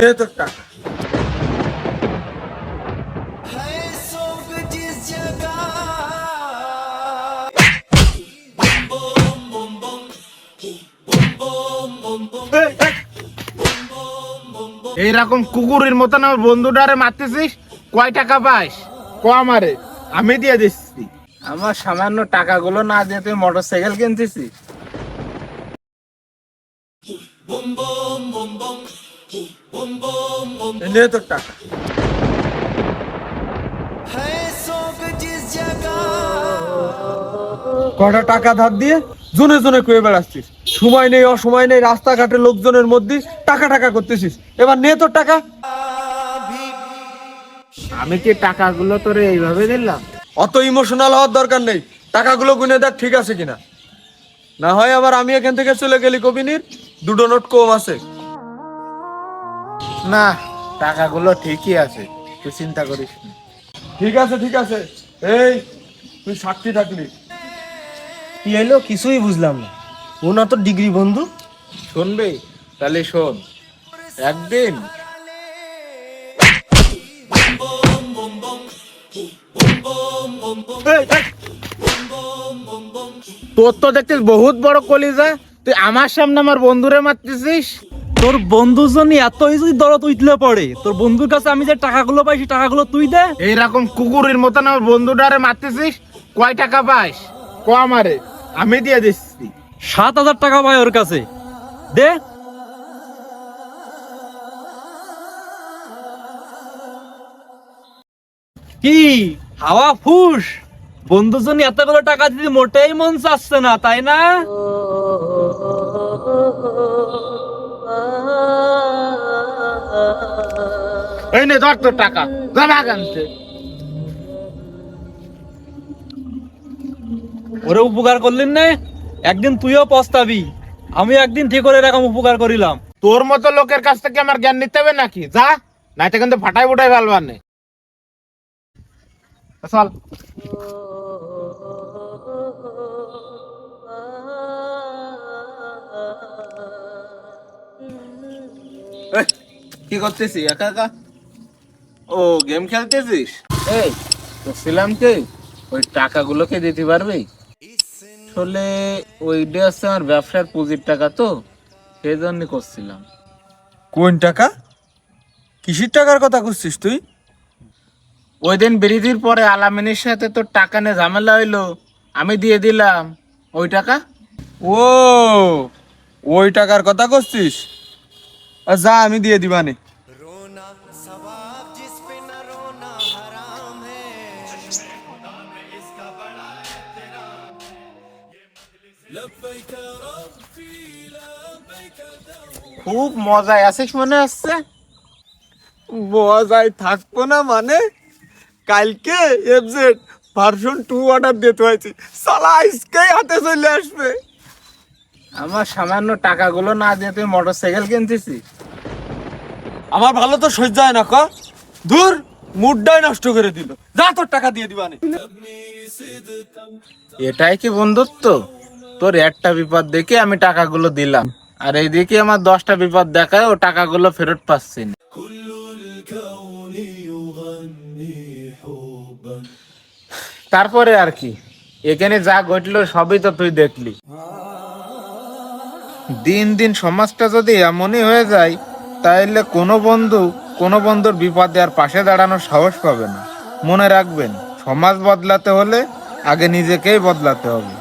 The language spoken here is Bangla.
এ তোর টাকা। এইরকম কুকুরের মতন আমার বন্ধুটারে মারতেছিস, কয় টাকা পাস ক আমারে, আমি দিয়ে দিচ্ছি। আমার সামান্য টাকাগুলো না দিয়ে তুই মোটরসাইকেল কিনতেছিস। নে তোর টাকা। কটা টাকা ধার দিয়ে জনে জনে কয়ে বেড়াচ্ছিস, সময় নেই অসময় নেই, রাস্তাঘাটে লোকজনের মধ্যে টাকা টাকা করতেছিস। এবার নে তোর টাকা। আমি কি টাকাগুলো তোরে এইভাবে দিলাম? অত ইমোশনাল হওয়ার দরকার নেই, টাকাগুলো গুনে দেখ ঠিক আছে কিনা, না হয় আবার আমি এখান থেকে চলে গেলি কবিনীর দুটো নোট কম আছে। না, টাকাগুলো ঠিকই আছে, তুই চিন্তা করিস না। ঠিক আছে ঠিক আছে, এই তুই সাক্ষী থাকলি। কি হলো কিছুই বুঝলাম না, ও না তো ডিগ্রি বন্ধু। শুনবি? তাহলে শোন। একদিন তোর তো দেখছিস বহুত বড় কলিজা, তুই আমার সামনে আমার বন্ধুরে মারতেছিস। তোর বন্ধুর জন্য এত যদি দরদ উঠলে পড়ে, তোর বন্ধুর কাছে আমি যে টাকাগুলো পাই সেই টাকাগুলো তুই দে। এইরকম কুকুরের মতন আমার বন্ধুটারে মারতেছিস, কয় টাকা পাস ক আমারে, আমি দিয়ে দিচ্ছি। 7,000 টাকা পাই ওর কাছে, দে। কি হাওয়া ফুস, বন্ধুর জন্য এতগুলো টাকা দিতে মোটেই মন চাচ্ছে না, তাই না? এই নে ধর তোর টাকা, জমা গানতে। ওরে উপকার করলেন না, একদিন তুইও পস্তাবি। আমি একদিন ঠিক করে এরকম উপকার করিলাম। তোর মতো লোকের কাছ থেকে আমার জ্ঞান নিতে হবে নাকি? যা, নাইতে কিন্তু ফাটাই ফুটাই ফেলবানে। চল। কি করতেছিস একা একা? ও গেম খেলতেছিস? এই বলছিলাম কি, ওই টাকাগুলোকে দিতে পারবি? আসলে ওইটা হচ্ছে আমার ব্যবসার পুঁজির টাকা, তো সেই জন্য করছিলাম। কোন টাকা? কিসির টাকার কথা করছিস তুই? ওই দিন বিরিতির পরে আলামিনের সাথে তোর টাকা নিয়ে ঝামেলা হইলো, আমি দিয়ে দিলাম ওই টাকা। ও, ওই টাকার কথা করছিস? যা আমি দিয়ে দিবানে। খুব মজায় আছিস মনে হচ্ছে। মজায় থাকবো না মানে? কালকে এফজেড ভার্সন 2 অর্ডার দিতে হয়েছে, সালা আজকেই হাতে চলে আসবে। আমার সামান্য টাকাগুলো না দিয়ে তুই মোটরসাইকেল কিনতেছিস। আমার ভালো তো সহ্য হয় না, দূর মুডটাই নষ্ট করে দিল। যা তোর টাকা দিয়ে দিবানে। এটাই কি বন্ধুত্ব? তোর একটা বিপদ দেখে আমি টাকাগুলো দিলাম, আর এইদিকে আমার 10টা বিপদ দেখায় ও টাকাগুলো ফেরত পাচ্ছি না। তারপরে আর কি, এখানে যা ঘটলো সবই তো তুই দেখলি। দিন দিন সমাজটা যদি এমনই হয়ে যায়, তাইলে কোনো বন্ধুর বিপদে আর পাশে দাঁড়ানোর সাহস পাবে না। মনে রাখবেন, সমাজ বদলাতে হলে আগে নিজেকেই বদলাতে হবে।